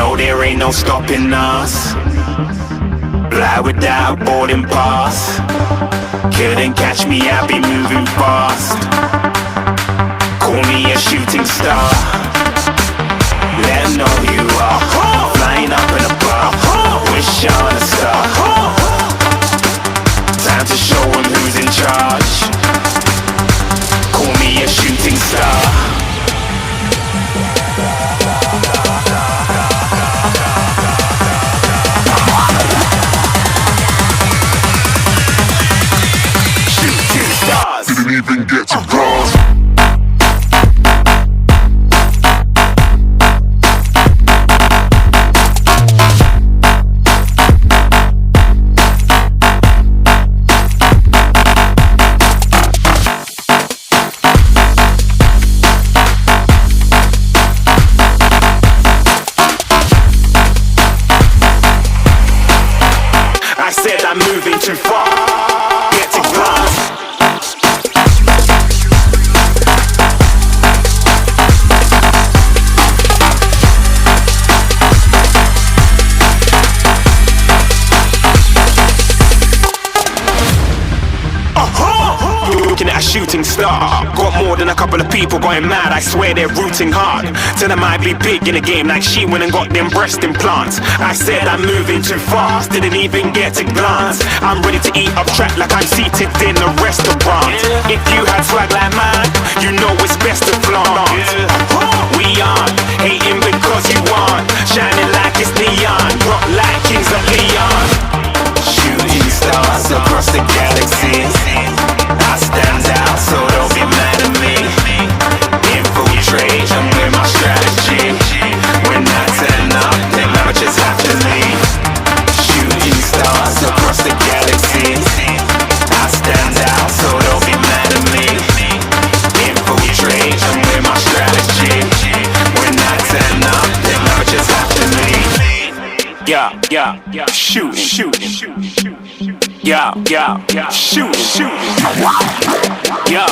No, there ain't no stopping us. Fly without a boarding pass. Couldn't catch me, I'll be moving fast. Call me a shooting star. Let 'em know who you are. Flying up in a bar. Wish on a star. Time to show 'em who's in charge. Call me a shooting star. Didn't even get to cross. I said I'm moving too far. Get to glass. Looking at a shooting star. Got more than a couple of people going mad, I swear they're rooting hard. Tell them I'd be big in the game like she went and got them breast implants. I said I'm moving too fast, didn't even get a glance. I'm ready to eat up track like I'm seated in a restaurant. If you had swag like mine, you know it's best to flaunt. We aren't hating because you aren't shining like it's neon, rock like kings of Leon. Shooting stars across the galaxy. I stand out, so don't be mad at me. Infiltrate, I'm with my strategy. When I turn up, then I just have to leave. Shooting stars across the galaxy. I stand out, so don't be mad at me. Infiltrate, I'm with my strategy. When I turn up, then I just have to leave. Yeah, shoot. Yeah, shoot. Yeah.